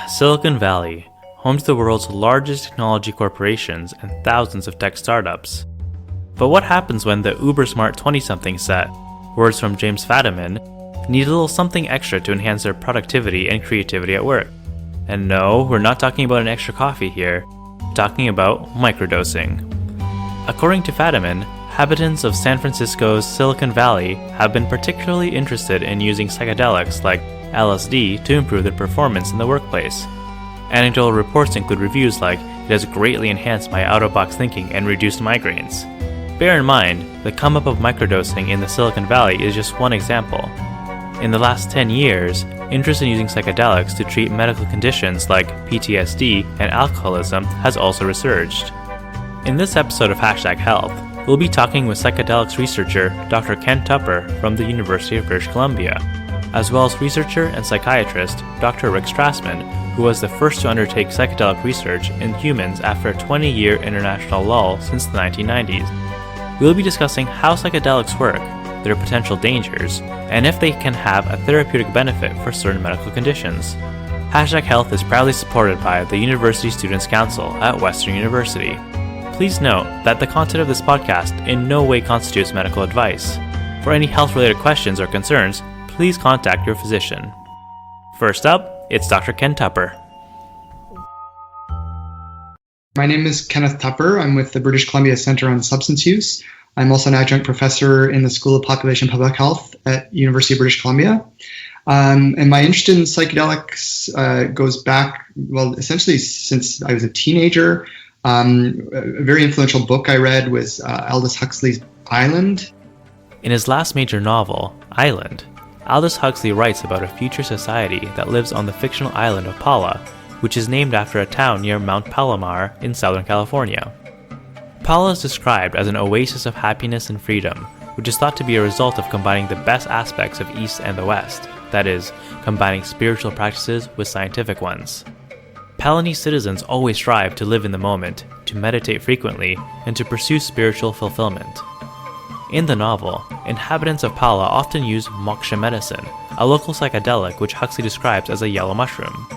Silicon Valley, home to the world's largest technology corporations and thousands of tech startups. But what happens when the uber-smart 20-something set, words from James Fadiman, need a little something extra to enhance their productivity and creativity at work? And no, we're not talking about an extra coffee here, we're talking about microdosing. According to Fadiman, inhabitants of San Francisco's Silicon Valley have been particularly interested in using psychedelics like LSD to improve their performance in the workplace. Anecdotal reports include reviews like, "It has greatly enhanced my out-of-box thinking and reduced migraines." Bear in mind, the come-up of microdosing in the Silicon Valley is just one example. In the last 10 years, interest in using psychedelics to treat medical conditions like PTSD and alcoholism has also resurged. In this episode of #Health, we'll be talking with psychedelics researcher Dr. Ken Tupper from the University of British Columbia, as well as researcher and psychiatrist Dr. Rick Strassman, who was the first to undertake psychedelic research in humans after a 20-year international lull since the 1990s. We'll be discussing how psychedelics work, their potential dangers, and if they can have a therapeutic benefit for certain medical conditions. #Health is proudly supported by the University Students' Council at Western University. Please note that the content of this podcast in no way constitutes medical advice. For any health-related questions or concerns, please contact your physician. First up, it's Dr. Ken Tupper. My name is Kenneth Tupper. I'm with the British Columbia Centre on Substance Use. I'm also an adjunct professor in the School of Population Public Health at University of British Columbia. And my interest in psychedelics goes back, essentially since I was a teenager. A very influential book I read was Aldous Huxley's Island. In his last major novel, Island, Aldous Huxley writes about a future society that lives on the fictional island of Pala, which is named after a town near Mount Palomar in Southern California. Pala is described as an oasis of happiness and freedom, which is thought to be a result of combining the best aspects of East and the West, that is, combining spiritual practices with scientific ones. Palanese citizens always strive to live in the moment, to meditate frequently, and to pursue spiritual fulfillment. In the novel, inhabitants of Pala often use moksha medicine, a local psychedelic which Huxley describes as a yellow mushroom.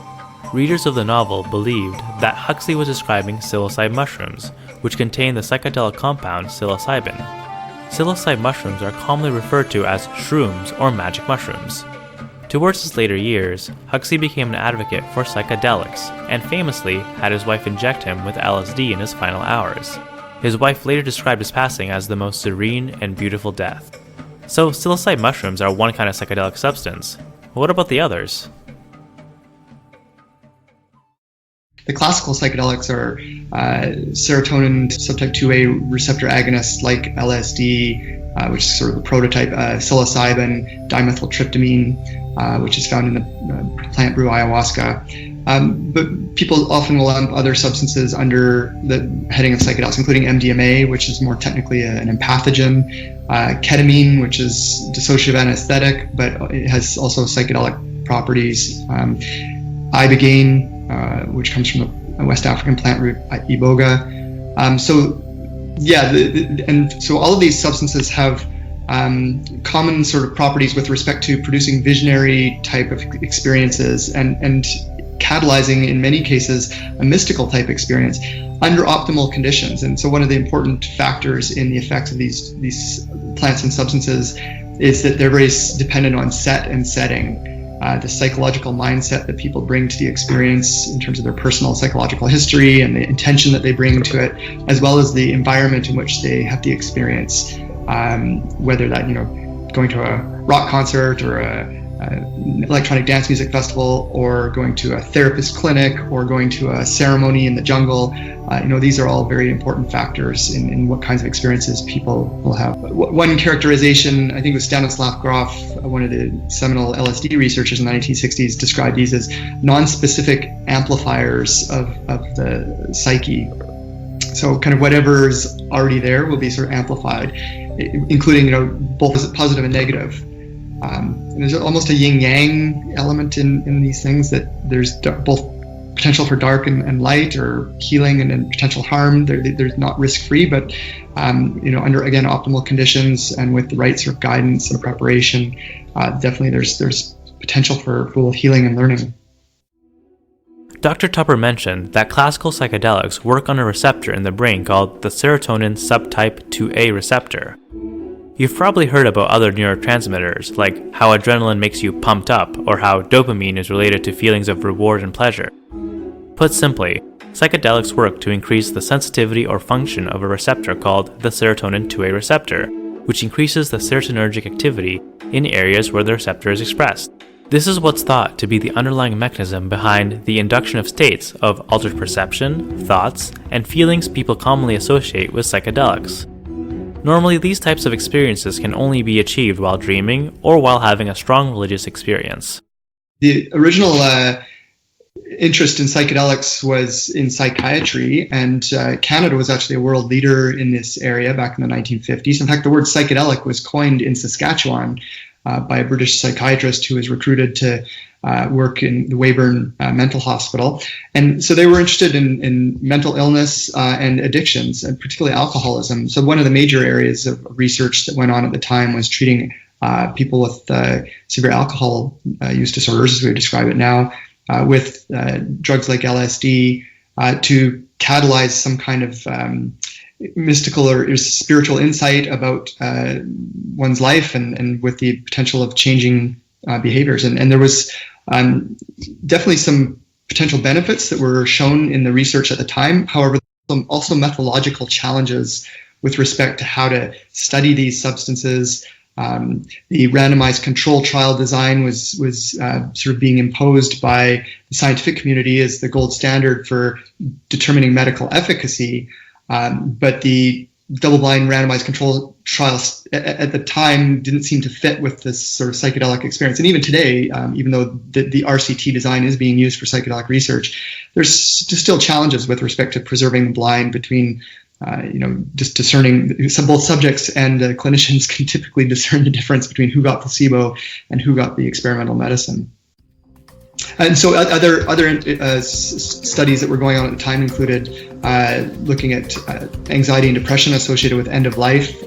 Readers of the novel believed that Huxley was describing psilocybe mushrooms, which contain the psychedelic compound psilocybin. Psilocybe mushrooms are commonly referred to as shrooms or magic mushrooms. Towards his later years, Huxley became an advocate for psychedelics and famously had his wife inject him with LSD in his final hours. His wife later described his passing as the most serene and beautiful death. So psilocybe mushrooms are one kind of psychedelic substance. What about the others? The classical psychedelics are serotonin subtype 2A receptor agonists like LSD, which is sort of the prototype, psilocybin, dimethyltryptamine, which is found in the plant brew Ayahuasca. But people often will lump other substances under the heading of psychedelics, including MDMA, which is more technically an empathogen, ketamine, which is dissociative anesthetic, but it has also psychedelic properties, ibogaine, which comes from the West African plant root iboga. So all of these substances have common sort of properties with respect to producing visionary type of experiences and catalyzing, in many cases, a mystical type experience under optimal conditions. And so one of the important factors in the effects of these plants and substances is that they're very dependent on set and setting. The psychological mindset that people bring to the experience in terms of their personal psychological history and the intention that they bring to it, as well as the environment in which they have the experience, whether that, going to a rock concert or an electronic dance music festival, or going to a therapist clinic, or going to a ceremony in the jungle. These are all very important factors in what kinds of experiences people will have. One characterization, I think, was Stanislav Grof, one of the seminal LSD researchers in the 1960s, described these as non-specific amplifiers of the psyche. So kind of whatever's already there will be sort of amplified, including, both positive and negative. And there's almost a yin-yang element in these things, that there's both potential for dark and light, or healing and then potential harm. They're not risk-free, but under, again, optimal conditions and with the right sort of guidance and preparation, definitely there's potential for full healing and learning. Dr. Tupper mentioned that classical psychedelics work on a receptor in the brain called the serotonin subtype 2A receptor. You've probably heard about other neurotransmitters, like how adrenaline makes you pumped up, or how dopamine is related to feelings of reward and pleasure. Put simply, psychedelics work to increase the sensitivity or function of a receptor called the serotonin 2A receptor, which increases the serotonergic activity in areas where the receptor is expressed. This is what's thought to be the underlying mechanism behind the induction of states of altered perception, thoughts, and feelings people commonly associate with psychedelics. Normally, these types of experiences can only be achieved while dreaming or while having a strong religious experience. The original interest in psychedelics was in psychiatry, and Canada was actually a world leader in this area back in the 1950s. In fact, the word psychedelic was coined in Saskatchewan by a British psychiatrist who was recruited to work in the Weyburn Mental Hospital. And so they were interested in mental illness and addictions, and particularly alcoholism. So one of the major areas of research that went on at the time was treating people with severe alcohol use disorders, as we describe it now, with drugs like LSD to catalyze some kind of mystical or spiritual insight about one's life and with the potential of changing behaviors. And there was definitely some potential benefits that were shown in the research at the time. However, also methodological challenges with respect to how to study these substances. The randomized control trial design was sort of being imposed by the scientific community as the gold standard for determining medical efficacy. But the double-blind randomized control trials at the time didn't seem to fit with this sort of psychedelic experience. And even today, even though the RCT design is being used for psychedelic research, there's still challenges with respect to preserving the blind between, just discerning. Both subjects and clinicians can typically discern the difference between who got placebo and who got the experimental medicine. And so other studies that were going on at the time included looking at anxiety and depression associated with end of life.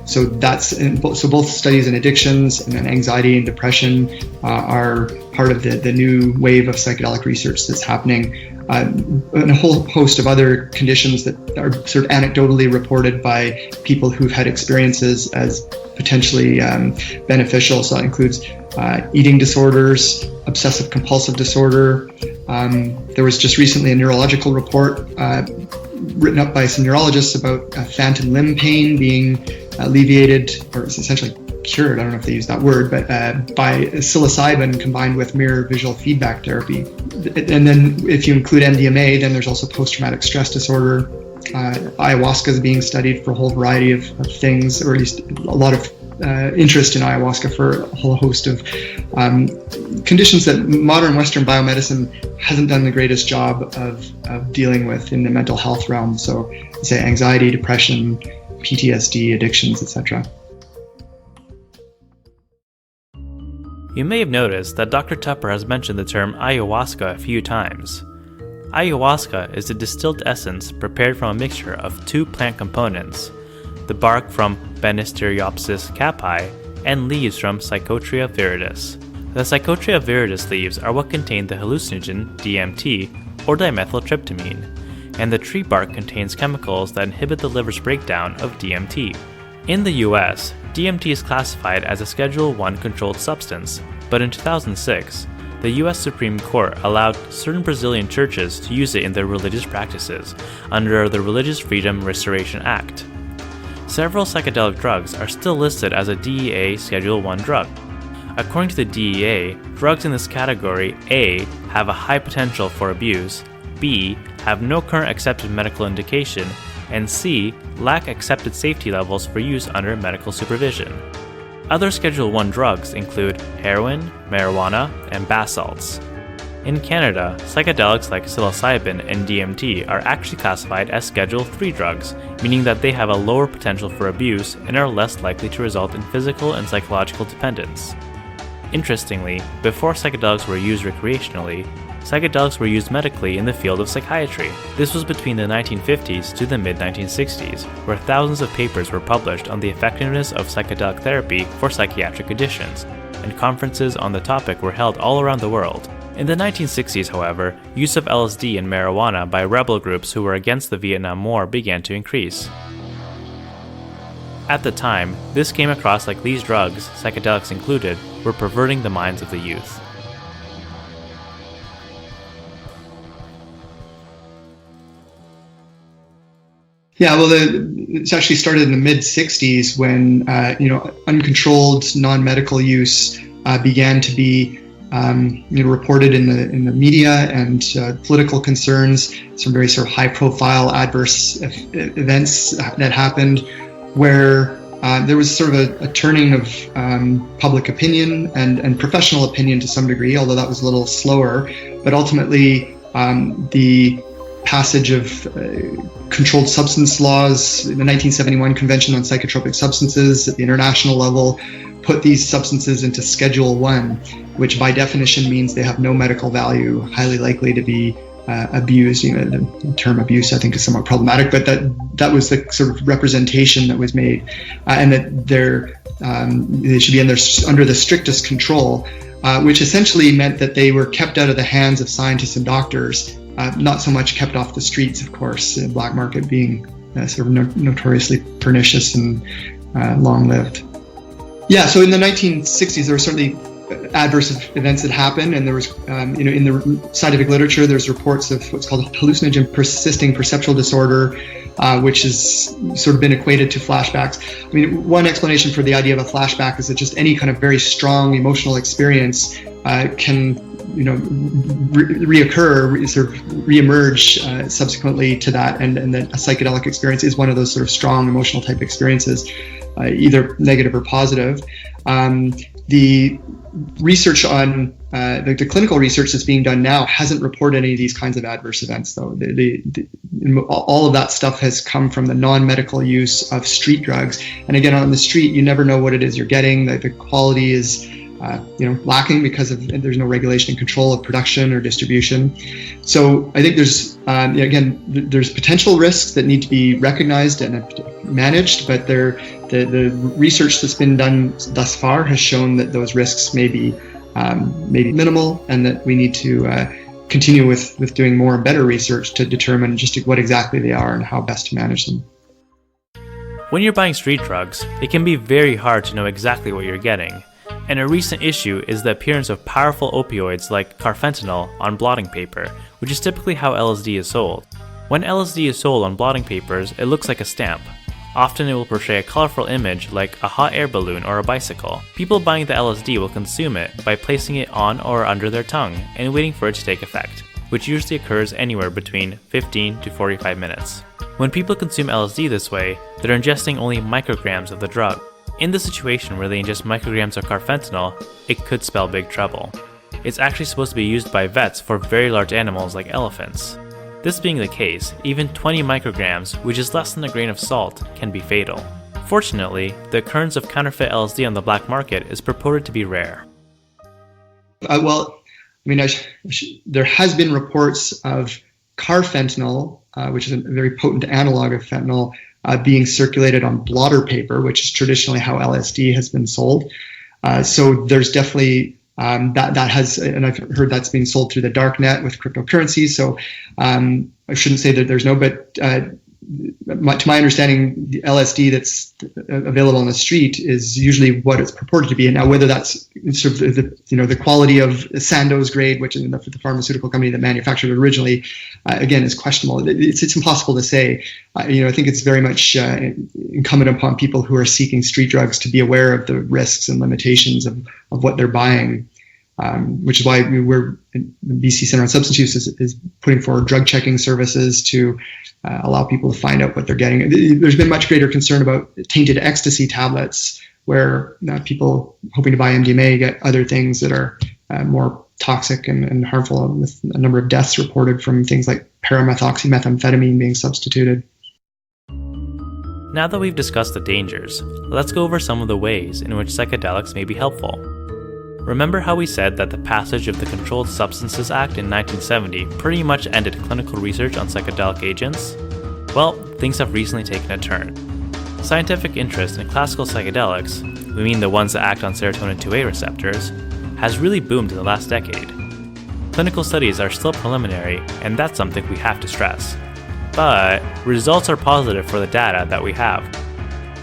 So both studies in addictions and then anxiety and depression are part of the new wave of psychedelic research that's happening. And a whole host of other conditions that are sort of anecdotally reported by people who've had experiences as potentially beneficial. So that includes eating disorders, obsessive compulsive disorder. There was just recently a neurological report written up by some neurologists about phantom limb pain being alleviated, or essentially cured, I don't know if they use that word, but by psilocybin combined with mirror visual feedback therapy. And then if you include MDMA, then there's also post-traumatic stress disorder. Ayahuasca is being studied for a whole variety of things, or at least a lot of interest in ayahuasca for a whole host of conditions that modern Western biomedicine hasn't done the greatest job of dealing with in the mental health realm. So, say anxiety, depression, PTSD, addictions, etc. You may have noticed that Dr. Tupper has mentioned the term ayahuasca a few times. Ayahuasca is a distilled essence prepared from a mixture of two plant components, the bark from Banisteriopsis caapi and leaves from Psychotria viridis. The Psychotria viridis leaves are what contain the hallucinogen DMT or dimethyltryptamine, and the tree bark contains chemicals that inhibit the liver's breakdown of DMT. In the US, DMT is classified as a Schedule I controlled substance, but in 2006, the US Supreme Court allowed certain Brazilian churches to use it in their religious practices under the Religious Freedom Restoration Act. Several psychedelic drugs are still listed as a DEA Schedule I drug. According to the DEA, drugs in this category A have a high potential for abuse, B have no current accepted medical indication, and C lack accepted safety levels for use under medical supervision. Other Schedule I drugs include heroin, marijuana, and bath salts. In Canada, psychedelics like psilocybin and DMT are actually classified as Schedule III drugs, meaning that they have a lower potential for abuse and are less likely to result in physical and psychological dependence. Interestingly, before psychedelics were used recreationally, psychedelics were used medically in the field of psychiatry. This was between the 1950s to the mid-1960s, where thousands of papers were published on the effectiveness of psychedelic therapy for psychiatric conditions, and conferences on the topic were held all around the world. In the 1960s, however, use of LSD and marijuana by rebel groups who were against the Vietnam War began to increase. At the time, this came across like these drugs, psychedelics included, were perverting the minds of the youth. Yeah, well, it's actually started in the mid-'60s when uncontrolled non-medical use began to be reported in the media, and political concerns, some very sort of high-profile adverse events that happened, where there was sort of a turning of public opinion and professional opinion to some degree, although that was a little slower. But ultimately, the passage of controlled substance laws, the 1971 Convention on Psychotropic Substances at the international level, put these substances into Schedule 1, which by definition means they have no medical value, highly likely to be abused. The term abuse, I think, is somewhat problematic, but that was the sort of representation that was made, and that they should be under the strictest control, which essentially meant that they were kept out of the hands of scientists and doctors, not so much kept off the streets, of course, the black market being sort of notoriously pernicious and long-lived. Yeah, so in the 1960s, there were certainly adverse events that happened, and there was, in the scientific literature, there's reports of what's called hallucinogen persisting perceptual disorder, which has sort of been equated to flashbacks. I mean, one explanation for the idea of a flashback is that just any kind of very strong emotional experience can, reoccur, sort of reemerge subsequently to that, and that a psychedelic experience is one of those sort of strong emotional type experiences, either negative or positive. The research on the clinical research that's being done now hasn't reported any of these kinds of adverse events, though. All of that stuff has come from the non-medical use of street drugs. And again, on the street, you never know what it is you're getting. The quality is lacking because there's no regulation and control of production or distribution. So I think there's there's potential risks that need to be recognized and managed, but the research that's been done thus far has shown that those risks may be minimal, and that we need to continue with doing more and better research to determine just what exactly they are and how best to manage them. When you're buying street drugs, it can be very hard to know exactly what you're getting. And a recent issue is the appearance of powerful opioids like carfentanil on blotting paper, which is typically how LSD is sold. When LSD is sold on blotting papers, it looks like a stamp. Often it will portray a colorful image like a hot air balloon or a bicycle. People buying the LSD will consume it by placing it on or under their tongue and waiting for it to take effect, which usually occurs anywhere between 15 to 45 minutes. When people consume LSD this way, they're ingesting only micrograms of the drug. In the situation where they ingest micrograms of carfentanil, it could spell big trouble. It's actually supposed to be used by vets for very large animals like elephants. This being the case, even 20 micrograms, which is less than a grain of salt, can be fatal. Fortunately, the occurrence of counterfeit LSD on the black market is purported to be rare. There has been reports of carfentanil, which is a very potent analog of fentanyl, being circulated on blotter paper, which is traditionally how LSD has been sold. So there's definitely that has, and I've heard that's being sold through the dark net with cryptocurrency. So I shouldn't say that there's no, but to my understanding, the LSD that's available on the street is usually what it's purported to be. And now, whether that's sort of the quality of Sandoz grade, which is the pharmaceutical company that manufactured it originally, again, is questionable. It's impossible to say. I think it's very much incumbent upon people who are seeking street drugs to be aware of the risks and limitations of what they're buying. Which is why the BC Center on Substance Use is putting forward drug checking services to allow people to find out what they're getting. There's been much greater concern about tainted ecstasy tablets, where people hoping to buy MDMA get other things that are more toxic and harmful, with a number of deaths reported from things like paramethoxymethamphetamine being substituted. Now that we've discussed the dangers, let's go over some of the ways in which psychedelics may be helpful. Remember how we said that the passage of the Controlled Substances Act in 1970 pretty much ended clinical research on psychedelic agents? Well, things have recently taken a turn. Scientific interest in classical psychedelics, we mean the ones that act on serotonin 2A receptors, has really boomed in the last decade. Clinical studies are still preliminary, and that's something we have to stress. But results are positive for the data that we have.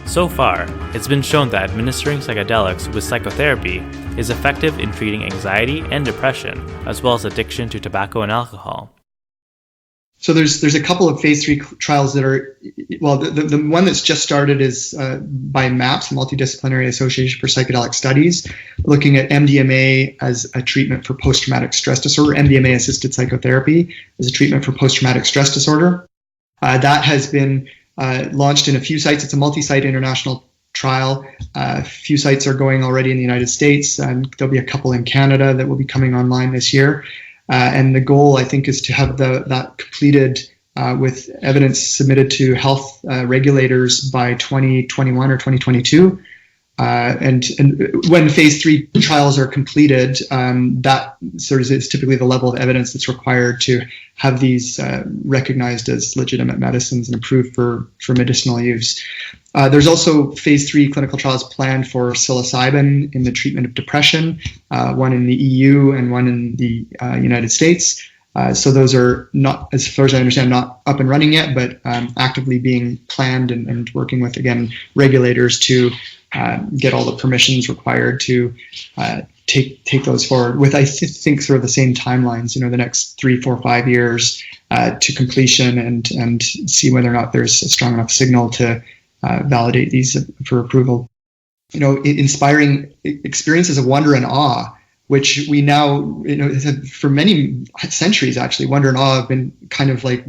So far, it's been shown that administering psychedelics with psychotherapy is effective in treating anxiety and depression, as well as addiction to tobacco and alcohol. So there's a couple of phase 3 trials that are, well, the one that's just started is by MAPS, Multidisciplinary Association for Psychedelic Studies, looking at MDMA as a treatment for post-traumatic stress disorder, MDMA-assisted psychotherapy as a treatment for post-traumatic stress disorder. That has been launched in a few sites. It's a multi-site international trial. A few sites are going already in the United States, and there'll be a couple in Canada that will be coming online this year. And the goal, I think, is to have that completed with evidence submitted to health regulators by 2021 or 2022. And when phase 3 trials are completed, that sort of is typically the level of evidence that's required to have these recognized as legitimate medicines and approved for medicinal use. There's also phase 3 clinical trials planned for psilocybin in the treatment of depression, one in the EU and one in the United States. So those are not, as far as I understand, not up and running yet, but actively being planned and working with, again, regulators to get all the permissions required to take those forward with, I think, sort of the same timelines, the next 3, 4, 5 years to completion and see whether or not there's a strong enough signal to validate these for approval. Inspiring experiences of wonder and awe, which we now, for many centuries, actually, wonder and awe have been kind of like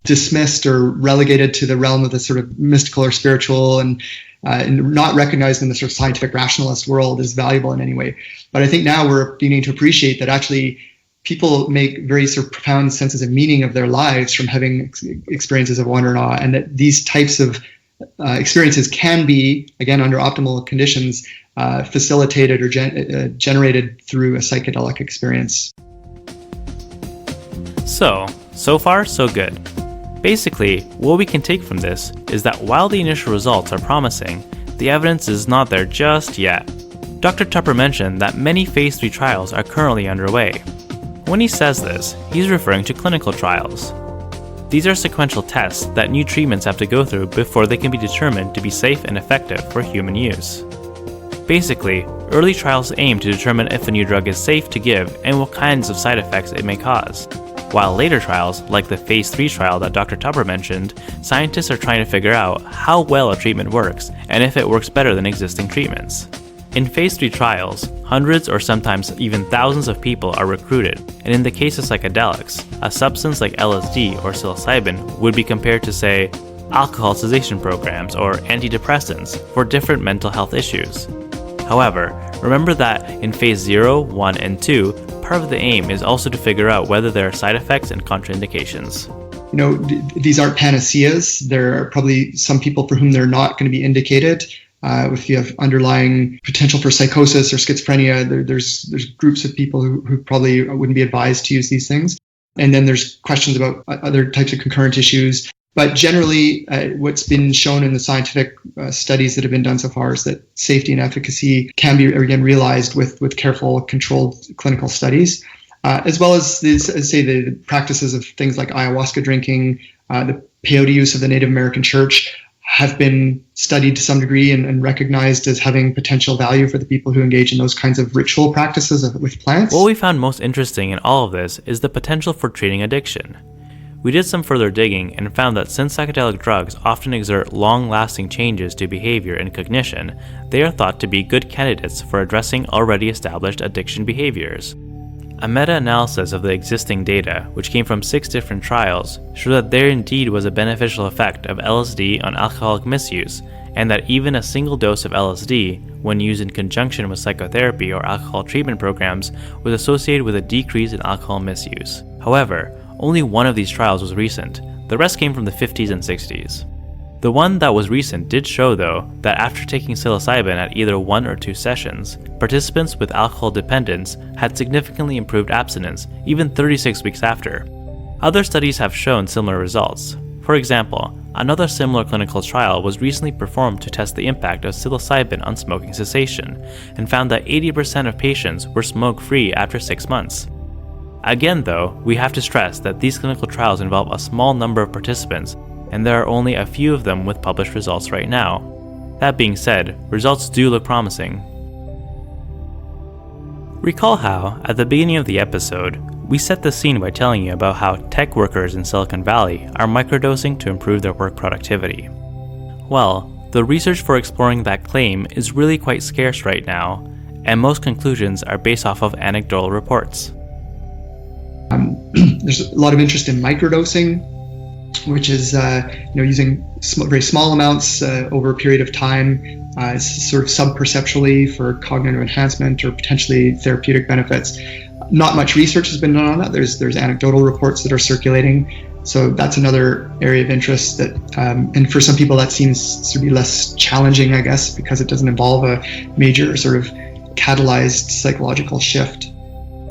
dismissed or relegated to the realm of the sort of mystical or spiritual and not recognized in the sort of scientific rationalist world as valuable in any way. But I think now we're beginning to appreciate that actually people make very sort of profound senses of meaning of their lives from having experiences of wonder and awe, and that these types of experiences can be, again, under optimal conditions, facilitated or generated through a psychedelic experience. So far, so good. Basically, what we can take from this is that while the initial results are promising, the evidence is not there just yet. Dr. Tupper mentioned that many phase 3 trials are currently underway. When he says this, he's referring to clinical trials. These are sequential tests that new treatments have to go through before they can be determined to be safe and effective for human use. Basically, early trials aim to determine if a new drug is safe to give and what kinds of side effects it may cause. While later trials, like the phase 3 trial that Dr. Tupper mentioned, scientists are trying to figure out how well a treatment works and if it works better than existing treatments. In phase 3 trials, hundreds or sometimes even thousands of people are recruited, and in the case of psychedelics, a substance like LSD or psilocybin would be compared to, say, alcohol cessation programs or antidepressants for different mental health issues. However, remember that in phase 0, 1, and 2, part of the aim is also to figure out whether there are side effects and contraindications. These aren't panaceas. There are probably some people for whom they're not going to be indicated. If you have underlying potential for psychosis or schizophrenia, there's groups of people who probably wouldn't be advised to use these things. And then there's questions about other types of concurrent issues. But generally, what's been shown in the scientific studies that have been done so far is that safety and efficacy can be, again, realized with careful, controlled clinical studies, as well as the practices of things like ayahuasca drinking, the peyote use of the Native American church have been studied to some degree and recognized as having potential value for the people who engage in those kinds of ritual practices with plants. What we found most interesting in all of this is the potential for treating addiction. We did some further digging and found that since psychedelic drugs often exert long-lasting changes to behavior and cognition, they are thought to be good candidates for addressing already established addiction behaviors. A meta-analysis of the existing data, which came from 6 different trials, showed that there indeed was a beneficial effect of LSD on alcoholic misuse, and that even a single dose of LSD, when used in conjunction with psychotherapy or alcohol treatment programs, was associated with a decrease in alcohol misuse. However, only one of these trials was recent. The rest came from the 50s and 60s. The one that was recent did show, though, that after taking psilocybin at either 1 or 2 sessions, participants with alcohol dependence had significantly improved abstinence, even 36 weeks after. Other studies have shown similar results. For example, another similar clinical trial was recently performed to test the impact of psilocybin on smoking cessation, and found that 80% of patients were smoke-free after 6 months. Again though, we have to stress that these clinical trials involve a small number of participants, and there are only a few of them with published results right now. That being said, results do look promising. Recall how, at the beginning of the episode, we set the scene by telling you about how tech workers in Silicon Valley are microdosing to improve their work productivity. Well, the research for exploring that claim is really quite scarce right now, and most conclusions are based off of anecdotal reports. There's a lot of interest in microdosing, which is using very small amounts over a period of time, sort of subperceptually for cognitive enhancement or potentially therapeutic benefits. Not much research has been done on that. There's anecdotal reports that are circulating, so that's another area of interest that, and for some people that seems to be less challenging, I guess, because it doesn't involve a major sort of catalyzed psychological shift.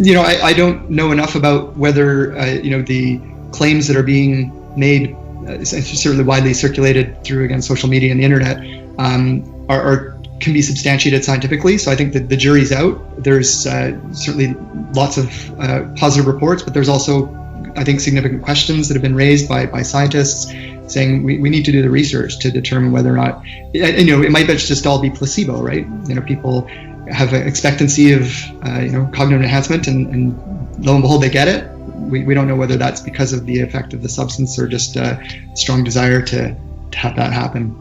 I don't know enough about whether the claims that are being made, certainly widely circulated through, again, social media and the internet, can be substantiated scientifically. So I think that the jury's out. There's certainly lots of positive reports, but there's also, I think, significant questions that have been raised by scientists saying we need to do the research to determine whether or not, it might just all be placebo, right? People have an expectancy of cognitive enhancement, and lo and behold, they get it. We don't know whether that's because of the effect of the substance or just a strong desire to have that happen.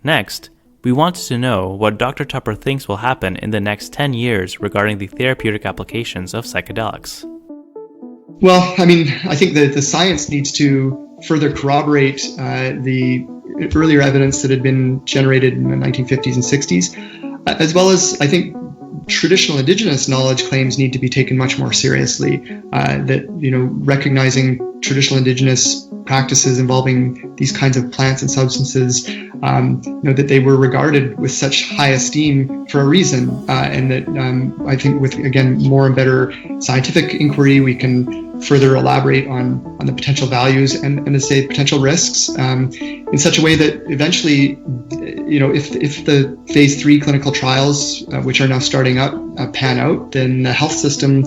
Next, we wanted to know what Dr. Tupper thinks will happen in the next 10 years regarding the therapeutic applications of psychedelics. Well, I think that the science needs to further corroborate the earlier evidence that had been generated in the 1950s and 60s, as well as, I think, traditional indigenous knowledge claims need to be taken much more seriously. That recognizing traditional indigenous practices involving these kinds of plants and substances, that they were regarded with such high esteem for a reason, and that I think with, again, more and better scientific inquiry, we can further elaborate on the potential values and to say potential risks in such a way that eventually, if the phase 3 clinical trials, which are now starting up, pan out, then the health system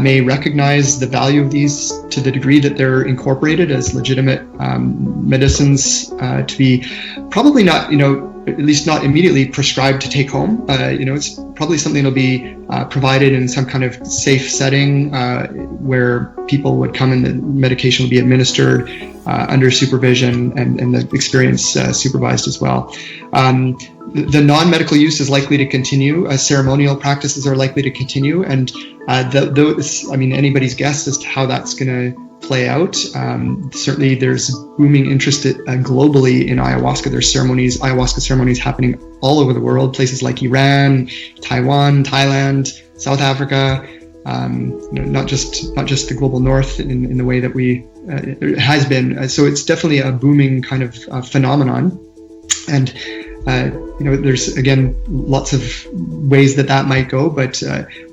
may recognize the value of these to the degree that they're incorporated as legitimate medicines to be probably not, at least not immediately prescribed to take home. It's probably something that'll be provided in some kind of safe setting where people would come and the medication will be administered under supervision and the experience supervised as well. The non-medical use is likely to continue. Ceremonial practices are likely to continue, and anybody's guess as to how that's going to play out. Certainly, there's booming interest globally in ayahuasca. There's ayahuasca ceremonies happening all over the world, places like Iran, Taiwan, Thailand, South Africa. Not just the global north in the way that it has been. So it's definitely a booming kind of phenomenon, and there's, again, lots of ways that might go, but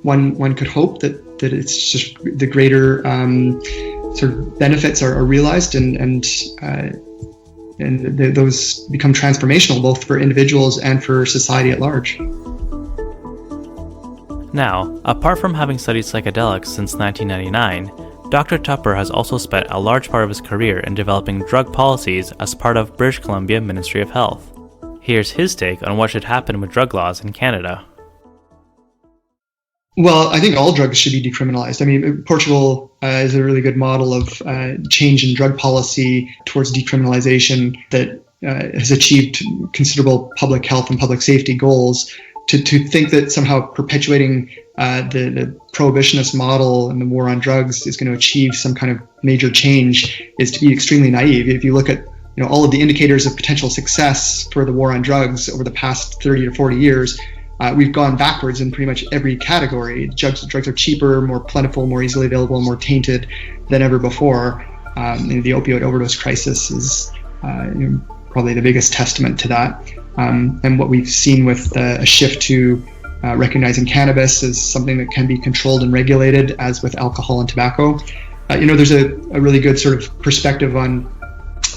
one could hope that it's just the greater sort of benefits are realized and those become transformational both for individuals and for society at large. Now, apart from having studied psychedelics since 1999, Dr. Tupper has also spent a large part of his career in developing drug policies as part of British Columbia Ministry of Health. Here's his take on what should happen with drug laws in Canada. Well, I think all drugs should be decriminalized. Portugal is a really good model of change in drug policy towards decriminalization that has achieved considerable public health and public safety goals. To think that somehow perpetuating the prohibitionist model and the war on drugs is going to achieve some kind of major change is to be extremely naive. If you look at all of the indicators of potential success for the war on drugs over the past 30 to 40 years, we've gone backwards in pretty much every category. Drugs are cheaper, more plentiful, more easily available, more tainted than ever before. The opioid overdose crisis is probably the biggest testament to that. And what we've seen with a shift to recognizing cannabis as something that can be controlled and regulated, as with alcohol and tobacco. There's a really good sort of perspective on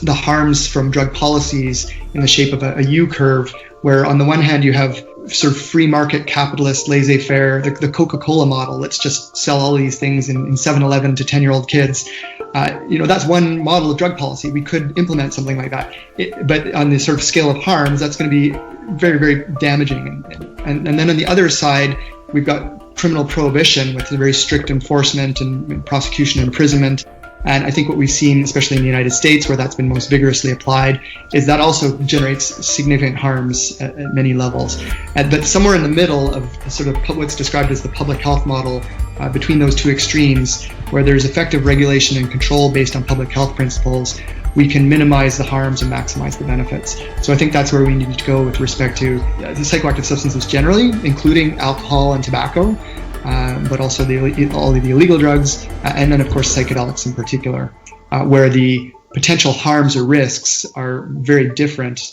the harms from drug policies in the shape of a U curve, where on the one hand you have sort of free market capitalist laissez-faire, the Coca-Cola model. Let's just sell all these things in 7-Eleven to 10-year-old kids. That's one model of drug policy. We could implement something like that. But on the sort of scale of harms, that's going to be very, very damaging. And then on the other side, we've got criminal prohibition with very strict enforcement and prosecution and imprisonment. And I think what we've seen, especially in the United States, where that's been most vigorously applied, is that also generates significant harms at many levels. But somewhere in the middle of sort of what's described as the public health model, between those two extremes, where there's effective regulation and control based on public health principles, we can minimize the harms and maximize the benefits. So I think that's where we need to go with respect to the psychoactive substances generally, including alcohol and tobacco, but also all of the illegal drugs, and then of course psychedelics in particular, where the potential harms or risks are very different.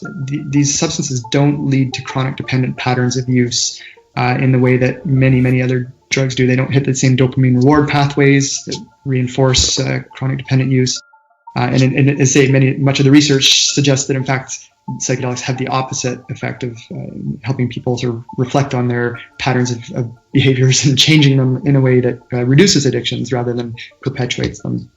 These substances don't lead to chronic dependent patterns of use in the way that many other drugs do. They don't hit the same dopamine reward pathways that reinforce chronic dependent use. And as I say, much of the research suggests that in fact psychedelics have the opposite effect of helping people sort of reflect on their patterns of behaviors and changing them in a way that reduces addictions rather than perpetuates them.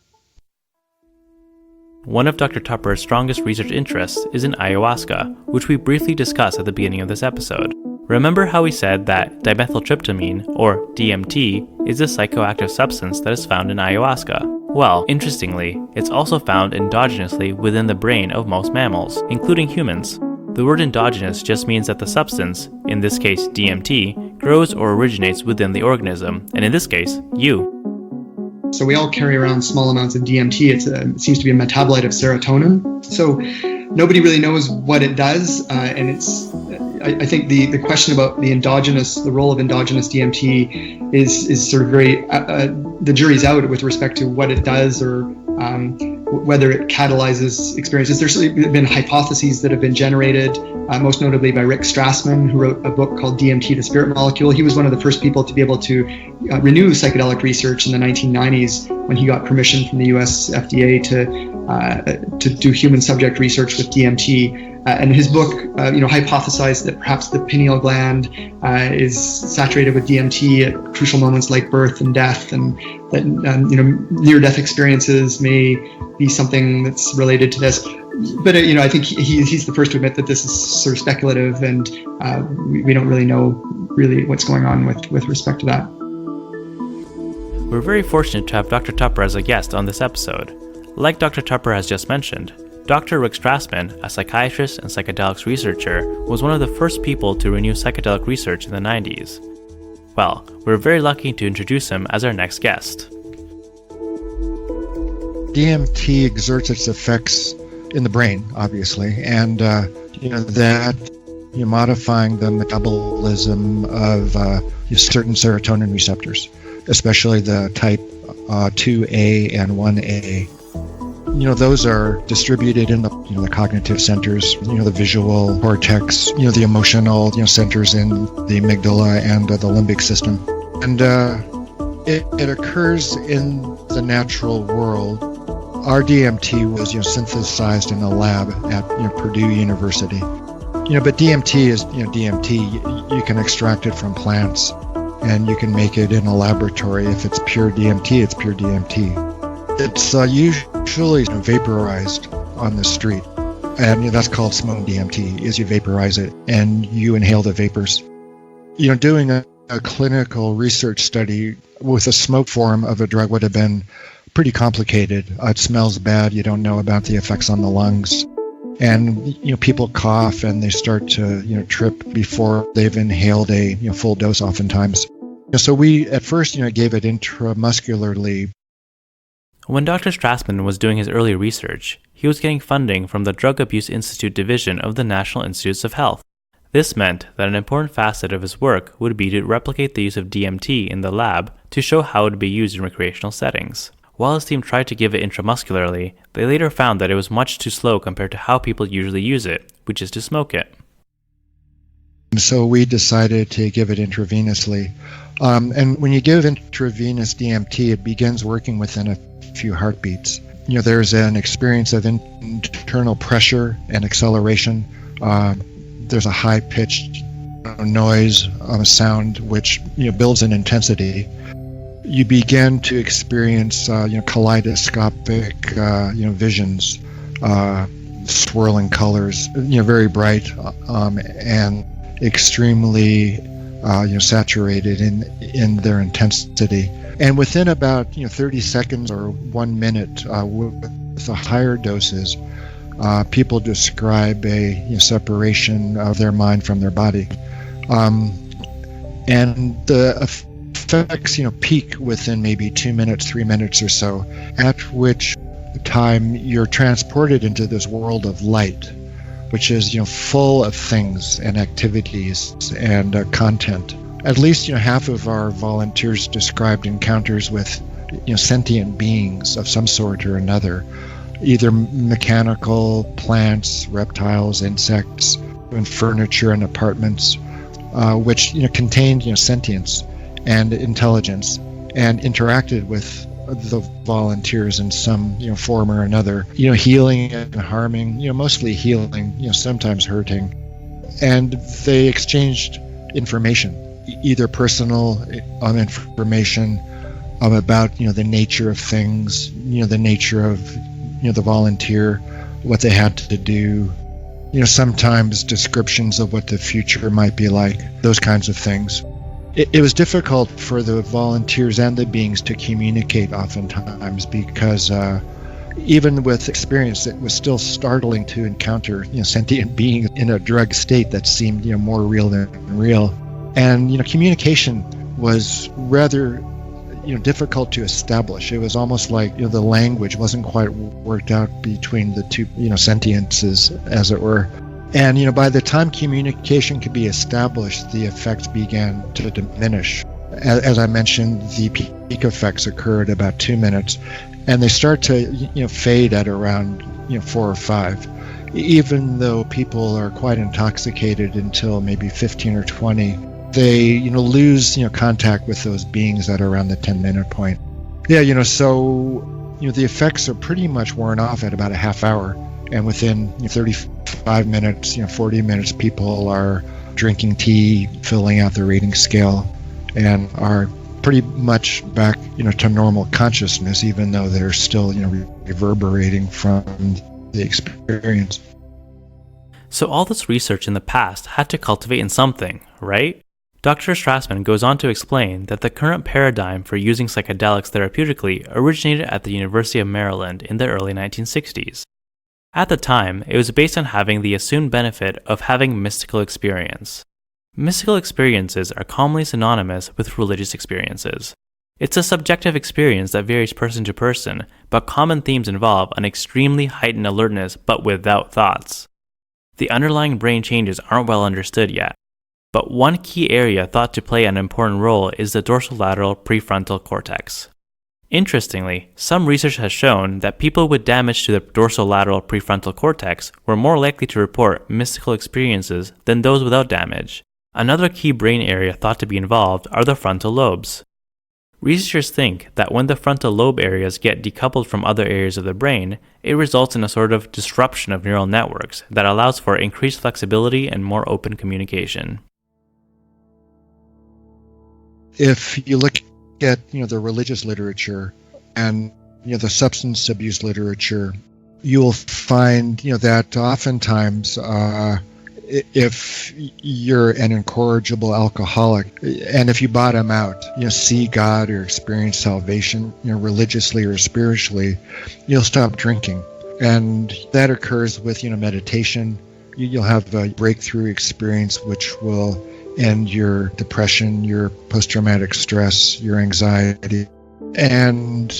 One of Dr. Tupper's strongest research interests is in ayahuasca, which we briefly discussed at the beginning of this episode. Remember how we said that dimethyltryptamine, or DMT, is a psychoactive substance that is found in ayahuasca? Well, interestingly, it's also found endogenously within the brain of most mammals, including humans. The word endogenous just means that the substance, in this case DMT, grows or originates within the organism, and in this case, you. So we all carry around small amounts of DMT. It seems to be a metabolite of serotonin. So nobody really knows what it does, and I think the question about the role of endogenous DMT is sort of very, the jury's out with respect to what it does or whether it catalyzes experiences. There's been hypotheses that have been generated, most notably by Rick Strassman, who wrote a book called DMT, the Spirit Molecule. He was one of the first people to be able to renew psychedelic research in the 1990s when he got permission from the US FDA to do human subject research with DMT. And his book, hypothesized that perhaps the pineal gland is saturated with DMT at crucial moments like birth and death, and that near-death experiences may be something that's related to this. But I think he's the first to admit that this is sort of speculative, and we don't really know what's going on with respect to that. We're very fortunate to have Dr. Tupper as a guest on this episode. Like Dr. Tupper has just mentioned, Dr. Rick Strassman, a psychiatrist and psychedelics researcher, was one of the first people to renew psychedelic research in the 90s. Well, we're very lucky to introduce him as our next guest. DMT exerts its effects in the brain, obviously, and modifying the metabolism of certain serotonin receptors, especially the type 2A and 1A. Those are distributed in the cognitive centers, the visual cortex, the emotional, centers in the amygdala and the limbic system. And it occurs in the natural world. Our DMT was, synthesized in a lab at Purdue University. But DMT is, DMT. You can extract it from plants, and you can make it in a laboratory. If it's pure DMT, it's pure DMT. It's usually vaporized on the street, and that's called smoke DMT, is you vaporize it and you inhale the vapors. Doing a clinical research study with a smoke form of a drug would have been pretty complicated. It smells bad, you don't know about the effects on the lungs, and people cough and they start to trip before they've inhaled a full dose oftentimes. So we at first gave it intramuscularly. When Dr. Strassman was doing his early research, he was getting funding from the Drug Abuse Institute division of the National Institutes of Health. This meant that an important facet of his work would be to replicate the use of DMT in the lab to show how it would be used in recreational settings. While his team tried to give it intramuscularly, they later found that it was much too slow compared to how people usually use it, which is to smoke it. So we decided to give it intravenously. And when you give intravenous DMT, it begins working within a few heartbeats. There's an experience of internal pressure and acceleration. There's a high-pitched noise, sound, which builds in intensity. You begin to experience kaleidoscopic visions, swirling colors, very bright and extremely saturated in their intensity. And within about 30 seconds or 1 minute, with the higher doses, people describe a separation of their mind from their body, and the effects peak within maybe 2 minutes, 3 minutes or so, at which time you're transported into this world of light, which is full of things and activities and content. At least half of our volunteers described encounters with sentient beings of some sort or another, either mechanical, plants, reptiles, insects, and furniture and apartments, which contained sentience and intelligence, and interacted with the volunteers in some form or another, healing and harming, mostly healing, sometimes hurting. And they exchanged information, either personal information about the nature of things, the nature of the volunteer, what they had to do, sometimes descriptions of what the future might be like, those kinds of things. It was difficult for the volunteers and the beings to communicate oftentimes, because even with experience, it was still startling to encounter sentient beings in a drugged state that seemed more real than real. And communication was rather difficult to establish. It was almost like the language wasn't quite worked out between the two sentiences, as it were. And by the time communication could be established, the effects began to diminish. As I mentioned, the peak effects occurred about 2 minutes, and they start to fade at around 4 or 5. Even though people are quite intoxicated until maybe 15 or 20, they lose contact with those beings at around the 10-minute point. So the effects are pretty much worn off at about a half hour, and within 35 minutes, 40 minutes, people are drinking tea, filling out the rating scale, and are pretty much back to normal consciousness, even though they're still reverberating from the experience. So all this research in the past had to cultivate in something, right? Dr. Strassman goes on to explain that the current paradigm for using psychedelics therapeutically originated at the University of Maryland in the early 1960s. At the time, it was based on having the assumed benefit of having mystical experience. Mystical experiences are commonly synonymous with religious experiences. It's a subjective experience that varies person to person, but common themes involve an extremely heightened alertness but without thoughts. The underlying brain changes aren't well understood yet, but one key area thought to play an important role is the dorsolateral prefrontal cortex. Interestingly, some research has shown that people with damage to the dorsolateral prefrontal cortex were more likely to report mystical experiences than those without damage. Another key brain area thought to be involved are the frontal lobes. Researchers think that when the frontal lobe areas get decoupled from other areas of the brain, it results in a sort of disruption of neural networks that allows for increased flexibility and more open communication. If you look at the religious literature and the substance abuse literature, you will find that oftentimes if you're an incorrigible alcoholic, and if you bottom out, see God or experience salvation, religiously or spiritually, you'll stop drinking. And that occurs with meditation. You'll have a breakthrough experience which will end your depression, your post-traumatic stress, your anxiety. And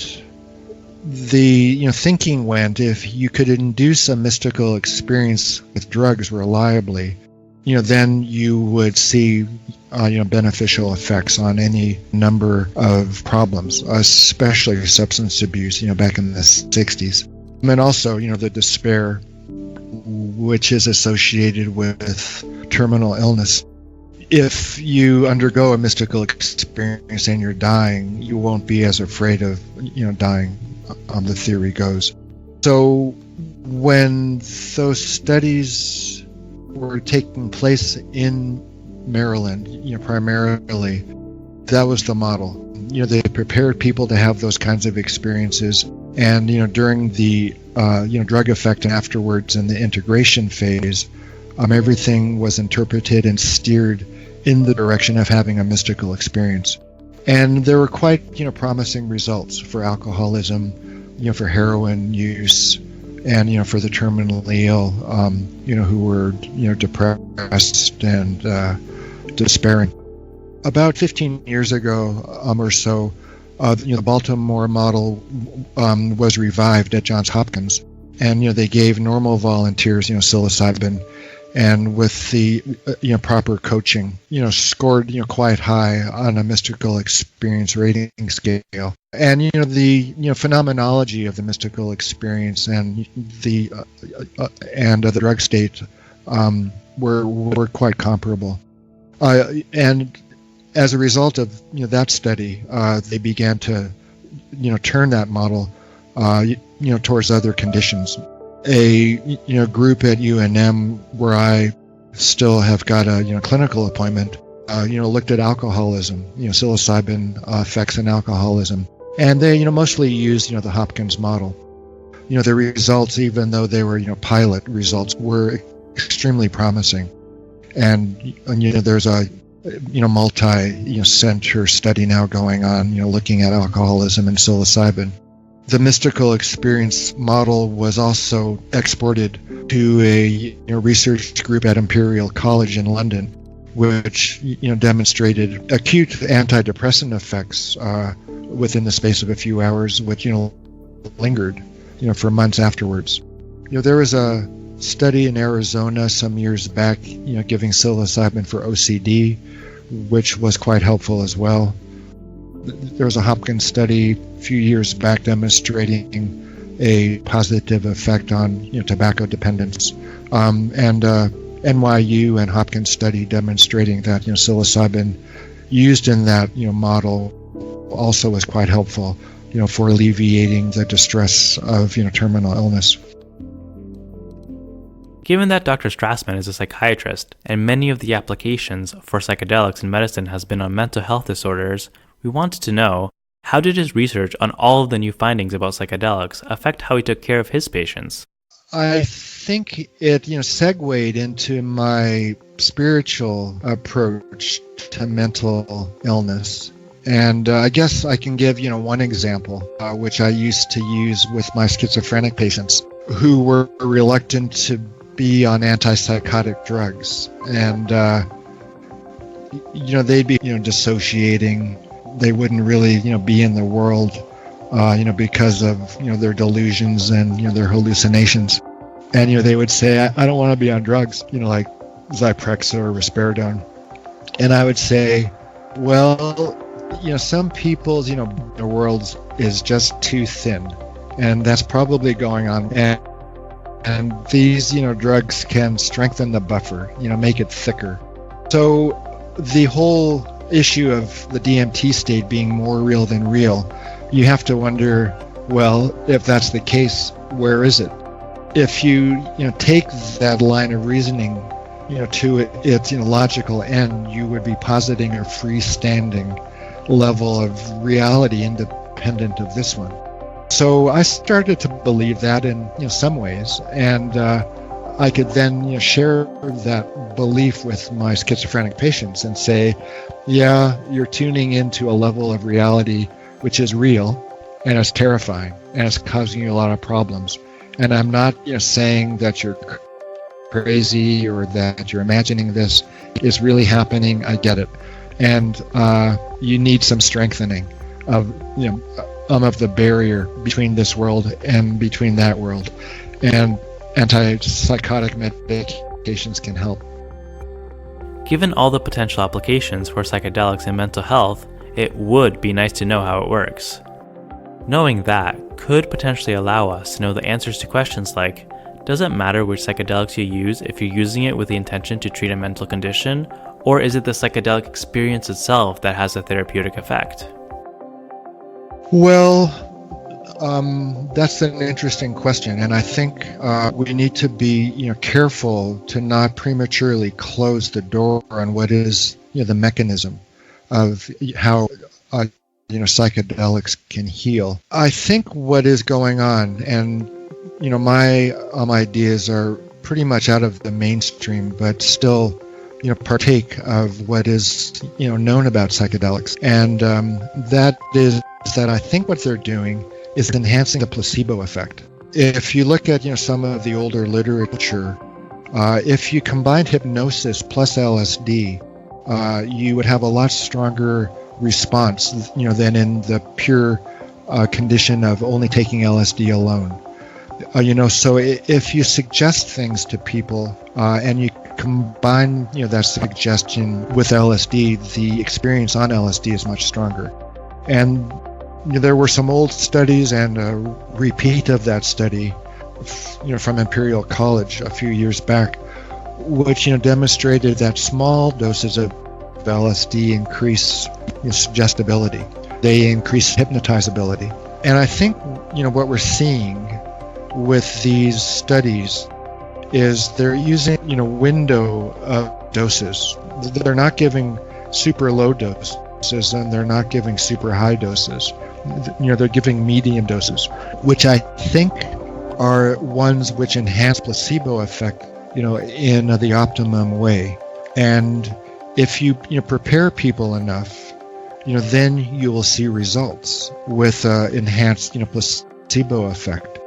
the thinking went, if you could induce a mystical experience with drugs reliably, then you would see beneficial effects on any number of problems, especially substance abuse, back in the 60s. And also, the despair, which is associated with terminal illness. If you undergo a mystical experience and you're dying, you won't be as afraid of, dying, the theory goes. So when those studies were taking place in Maryland, primarily, that was the model. They prepared people to have those kinds of experiences, and during the drug effect and afterwards in the integration phase, everything was interpreted and steered in the direction of having a mystical experience. And there were quite promising results for alcoholism, for heroin use, and for the terminally ill, who were depressed and despairing. About 15 years ago or so, the Baltimore model was revived at Johns Hopkins, and they gave normal volunteers psilocybin, and with the proper coaching, scored quite high on a mystical experience rating scale. And the phenomenology of the mystical experience and the drug state were quite comparable. And as a result of that study, they began to turn that model towards other conditions. A group at UNM where I still have got a clinical appointment, looked at alcoholism, psilocybin effects in alcoholism, and they mostly used the Hopkins model. The results, even though they were pilot results, were extremely promising. And there's a multi-center study now going on, looking at alcoholism and psilocybin. The mystical experience model was also exported to a research group at Imperial College in London, which demonstrated acute antidepressant effects within the space of a few hours, which lingered for months afterwards. There was a study in Arizona some years back, giving psilocybin for OCD, which was quite helpful as well. There was a Hopkins study a few years back demonstrating a positive effect on tobacco dependence, and NYU and Hopkins study demonstrating that psilocybin used in that model also was quite helpful for alleviating the distress of terminal illness. Given that Dr. Strassman is a psychiatrist and many of the applications for psychedelics in medicine has been on mental health disorders, we wanted to know, how did his research on all of the new findings about psychedelics affect how he took care of his patients? I think it segued into my spiritual approach to mental illness. And I guess I can give one example, which I used to use with my schizophrenic patients who were reluctant to be on antipsychotic drugs. And they'd be dissociating. They wouldn't really be in the world because of their delusions and their hallucinations. And they would say, I don't want to be on drugs, like Zyprexa or risperidone. And I would say, well, some people's the world is just too thin, and that's probably going on. And these drugs can strengthen the buffer, make it thicker. So the whole issue of the DMT state being more real than real, you have to wonder, well, if that's the case, where is it? If you take that line of reasoning to its logical end, you would be positing a freestanding level of reality independent of this one. So I started to believe that in some ways, and I could then share that belief with my schizophrenic patients and say, yeah, you're tuning into a level of reality which is real, and it's terrifying, and it's causing you a lot of problems. And I'm not saying that you're crazy or that you're imagining this. It's really happening. I get it. And you need some strengthening of the barrier between this world and between that world. And antipsychotic medications can help. Given all the potential applications for psychedelics in mental health, it would be nice to know how it works. Knowing that could potentially allow us to know the answers to questions like, does it matter which psychedelics you use if you're using it with the intention to treat a mental condition, or is it the psychedelic experience itself that has a therapeutic effect? Well, That's an interesting question, and I think we need to be, careful to not prematurely close the door on what is, the mechanism of how, psychedelics can heal. I think what is going on, and my ideas are pretty much out of the mainstream, but still, partake of what is, known about psychedelics, and that is that I think what they're doing is enhancing the placebo effect. If you look at some of the older literature, if you combined hypnosis plus LSD, you would have a lot stronger response, than in the pure condition of only taking LSD alone. So if you suggest things to people and you combine, that suggestion with LSD, the experience on LSD is much stronger. And there were some old studies and a repeat of that study, from Imperial College a few years back, which, demonstrated that small doses of LSD increase suggestibility. They increase hypnotizability. And I think, what we're seeing with these studies is they're using, window of doses. They're not giving super low doses and they're not giving super high doses. They're giving medium doses, which I think are ones which enhance placebo effect, in the optimum way. And if you, prepare people enough, then you will see results with enhanced, placebo effect.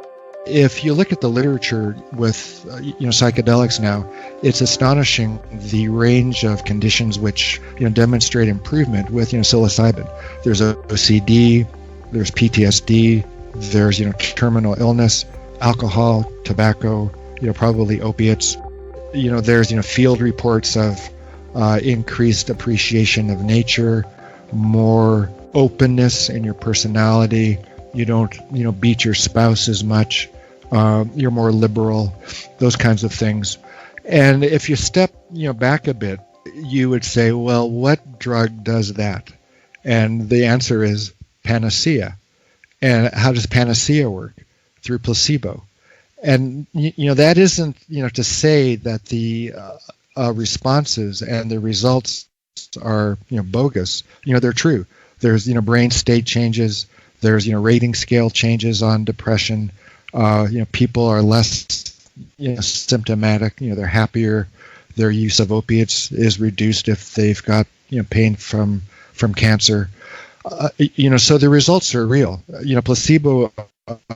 If you look at the literature with, psychedelics now, it's astonishing the range of conditions which, demonstrate improvement with, psilocybin. There's OCD, there's PTSD, there's, terminal illness, alcohol, tobacco, probably opiates. There's, field reports of increased appreciation of nature, more openness in your personality. You don't, beat your spouse as much. You're more liberal, those kinds of things. And if you step, back a bit, you would say, well, what drug does that? And the answer is panacea. And how does panacea work? Through placebo. And, that isn't, to say that the responses and the results are, bogus. They're true. There's, brain state changes. There's, rating scale changes on depression. People are less, symptomatic. They're happier. Their use of opiates is reduced if they've got, pain from cancer. So the results are real. Placebo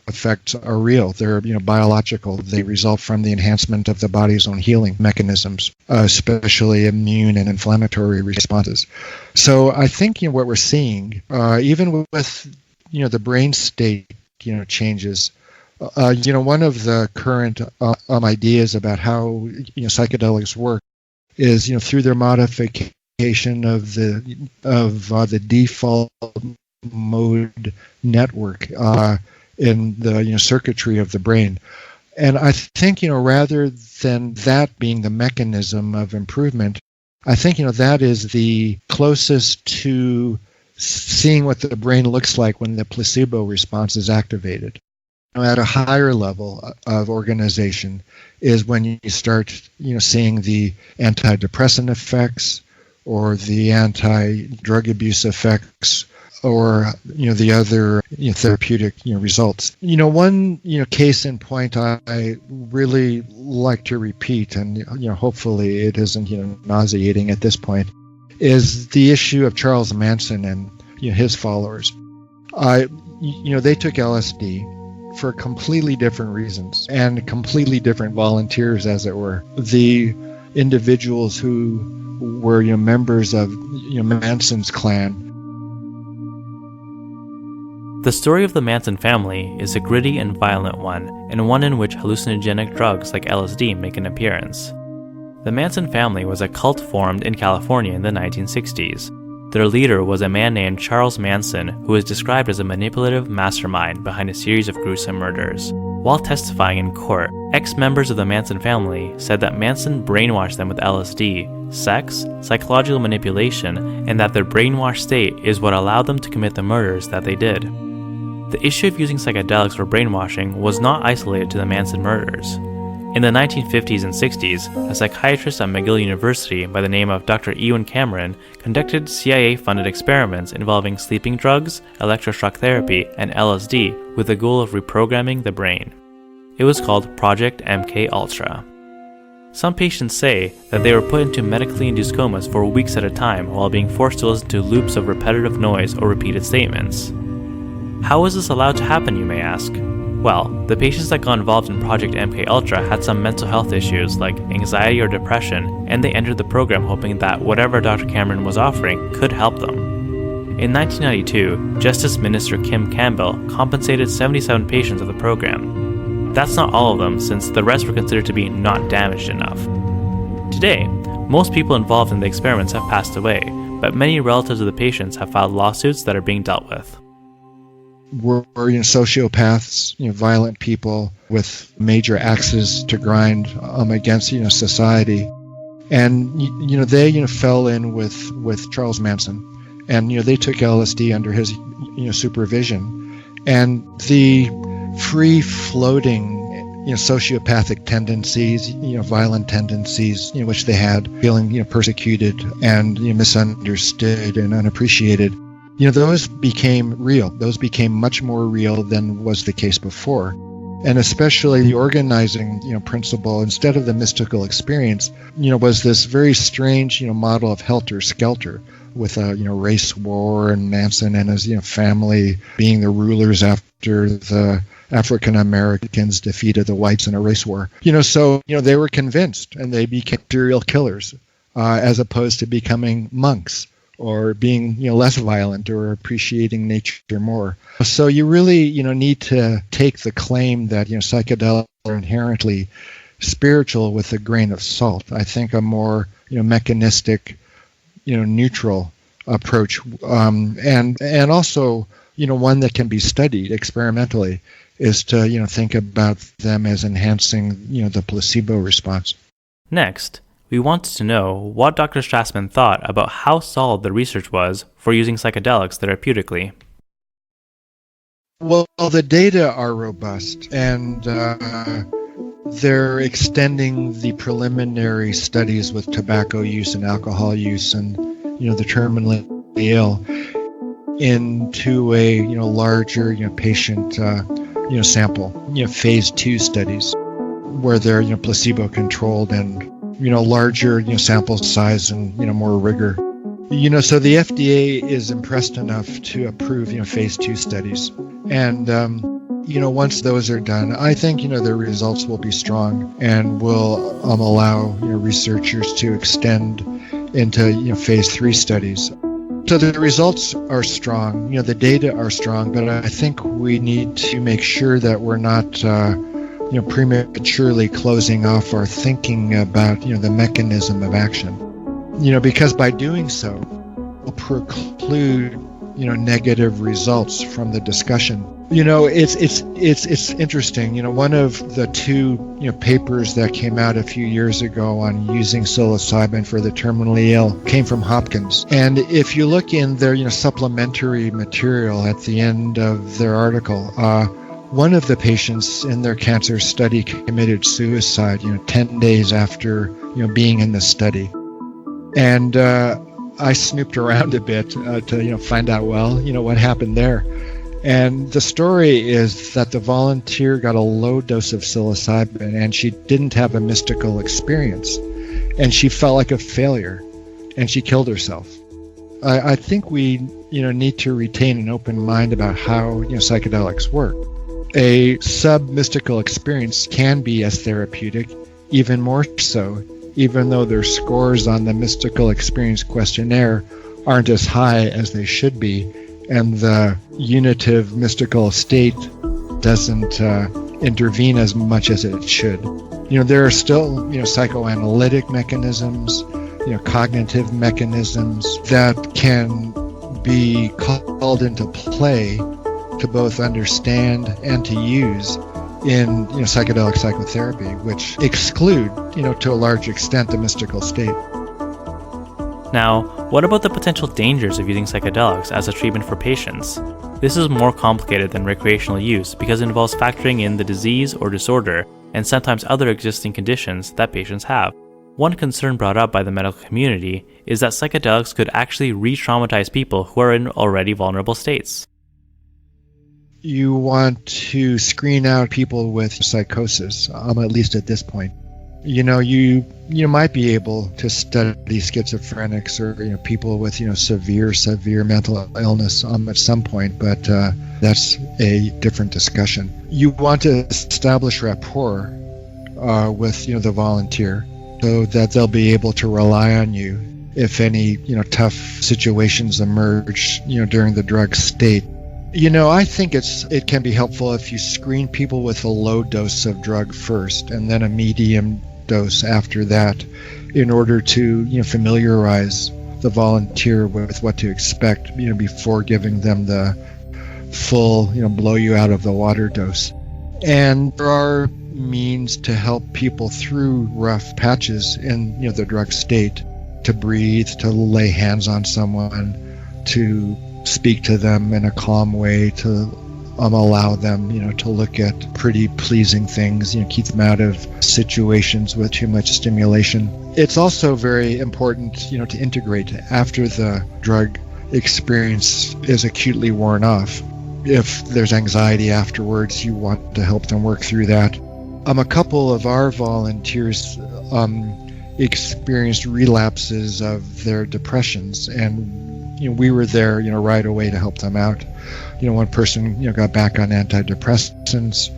effects are real. They're, biological. They result from the enhancement of the body's own healing mechanisms, especially immune and inflammatory responses. So I think, what we're seeing, even with, the brain state, changes, one of the current ideas about how, psychedelics work is, through their modification of the default mode network in the circuitry of the brain. And I think, rather than that being the mechanism of improvement, I think, that is the closest to seeing what the brain looks like when the placebo response is activated. At a higher level of organization is when you start, seeing the antidepressant effects or the anti-drug abuse effects or, the other therapeutic, results. One, case in point I really like to repeat, and, hopefully it isn't, nauseating at this point, is the issue of Charles Manson and, his followers. They took LSD for completely different reasons and completely different volunteers, as it were. The individuals who were, members of, Manson's clan. The story of the Manson family is a gritty and violent one, and one in which hallucinogenic drugs like LSD make an appearance. The Manson family was a cult formed in California in the 1960s. Their leader was a man named Charles Manson, who is described as a manipulative mastermind behind a series of gruesome murders. While testifying in court, ex-members of the Manson family said that Manson brainwashed them with LSD, sex, psychological manipulation, and that their brainwashed state is what allowed them to commit the murders that they did. The issue of using psychedelics for brainwashing was not isolated to the Manson murders. In the 1950s and 60s, a psychiatrist at McGill University by the name of Dr. Ewan Cameron conducted CIA-funded experiments involving sleeping drugs, electroshock therapy, and LSD with the goal of reprogramming the brain. It was called Project MK-Ultra. Some patients say that they were put into medically induced comas for weeks at a time while being forced to listen to loops of repetitive noise or repeated statements. How was this allowed to happen, you may ask? Well, the patients that got involved in Project MK-Ultra had some mental health issues like anxiety or depression, and they entered the program hoping that whatever Dr. Cameron was offering could help them. In 1992, Justice Minister Kim Campbell compensated 77 patients of the program. That's not all of them, since the rest were considered to be not damaged enough. Today, most people involved in the experiments have passed away, but many relatives of the patients have filed lawsuits that are being dealt with. Were sociopaths, violent people with major axes to grind against society, and they fell in with Charles Manson, and they took LSD under his supervision, and the free floating sociopathic tendencies, violent tendencies, which they had, feeling persecuted and misunderstood and unappreciated. Those became real. Those became much more real than was the case before. And especially the organizing, principle, instead of the mystical experience, was this very strange, model of helter-skelter with a, race war and Manson and his, family being the rulers after the African Americans defeated the whites in a race war. So they were convinced and they became serial killers as opposed to becoming monks, or being less violent or appreciating nature more. So you really need to take the claim that psychedelics are inherently spiritual with a grain of salt. I think a more mechanistic, neutral approach, and also one that can be studied experimentally is to think about them as enhancing the placebo response. Next, we wanted to know what Dr. Strassman thought about how solid the research was for using psychedelics therapeutically. Well, the data are robust, and they're extending the preliminary studies with tobacco use and alcohol use and the terminally ill into a larger patient sample, phase 2 studies where they're placebo controlled and larger larger size and more rigor. So the FDA is impressed enough to approve phase 2 studies, and once those are done, I think the results will be strong and will allow researchers to extend into phase 3 studies. So the results are strong, the data are strong, but I think we need to make sure that we're not prematurely closing off our thinking about, the mechanism of action. Because by doing so, we'll preclude, negative results from the discussion. It's interesting. One of the 2, papers that came out a few years ago on using psilocybin for the terminally ill came from Hopkins. And if you look in their, supplementary material at the end of their article, one of the patients in their cancer study committed suicide, 10 days after, being in the study. And I snooped around a bit to, find out, what happened there. And the story is that the volunteer got a low dose of psilocybin and she didn't have a mystical experience. And she felt like a failure and she killed herself. I think we, need to retain an open mind about how, psychedelics work. A sub-mystical experience can be as therapeutic, even more so, even though their scores on the mystical experience questionnaire aren't as high as they should be, and the unitive mystical state doesn't intervene as much as it should. There are still, psychoanalytic mechanisms, cognitive mechanisms that can be called into play to both understand and to use in psychedelic psychotherapy, which exclude, to a large extent, the mystical state. Now, What about the potential dangers of using psychedelics as a treatment for patients? This is more complicated than recreational use because it involves factoring in the disease or disorder and sometimes other existing conditions that patients have. One concern brought up by the medical community is that psychedelics could actually re-traumatize people who are in already vulnerable states. You want to screen out people with psychosis, at least at this point. You might be able to study schizophrenics or people with severe mental illness at some point, but that's a different discussion. You want to establish rapport with the volunteer so that they'll be able to rely on you if any tough situations emerge during the drug state. I think it can be helpful if you screen people with a low dose of drug first and then a medium dose after that, in order to familiarize the volunteer with what to expect before giving them the full blow you out of the water dose. And there are means to help people through rough patches in the drug state, to breathe, to lay hands on someone, to speak to them in a calm way, to allow them to look at pretty pleasing things, keep them out of situations with too much stimulation. It's also very important to integrate after the drug experience is acutely worn off. If there's anxiety afterwards, you want to help them work through that. A couple of our volunteers experienced relapses of their depressions, and we were there right away to help them out. One person got back on antidepressants,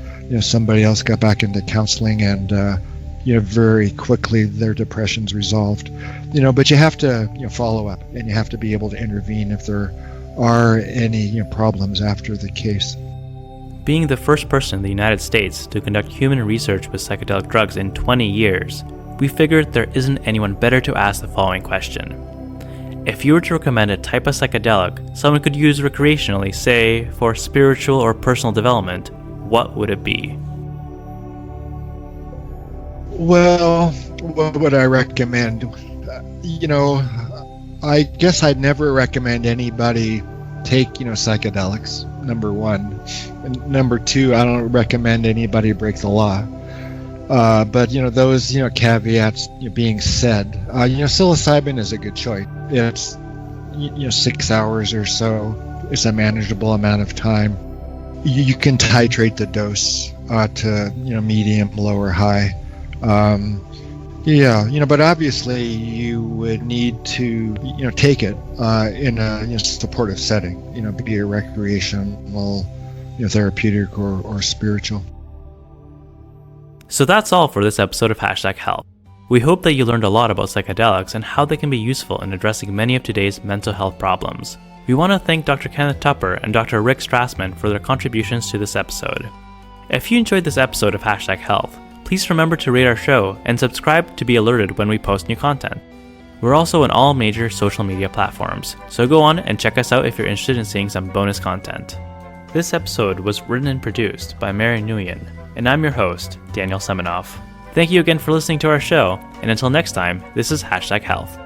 somebody else got back into counseling, and very quickly their depressions resolved. But you have to follow up, and you have to be able to intervene if there are any problems after the case. Being the first person in the United States to conduct human research with psychedelic drugs in 20 years, we figured there isn't anyone better to ask the following question. If you were to recommend a type of psychedelic someone could use recreationally, say, for spiritual or personal development, what would it be? Well, what would I recommend? I guess I'd never recommend anybody take, psychedelics, number one. And number two, I don't recommend anybody break the law. But those caveats being said, psilocybin is a good choice. It's 6 hours or so. It's a manageable amount of time. You can titrate the dose to medium, low, or high. But obviously you would need to take it in a supportive setting. Be it recreational, therapeutic, or spiritual. So that's all for this episode of #Health. We hope that you learned a lot about psychedelics and how they can be useful in addressing many of today's mental health problems. We want to thank Dr. Kenneth Tupper and Dr. Rick Strassman for their contributions to this episode. If you enjoyed this episode of #Health, please remember to rate our show and subscribe to be alerted when we post new content. We're also on all major social media platforms, so go on and check us out if you're interested in seeing some bonus content. This episode was written and produced by Mary Nguyen, and I'm your host, Daniel Semenoff. Thank you again for listening to our show, and until next time, this is #Health.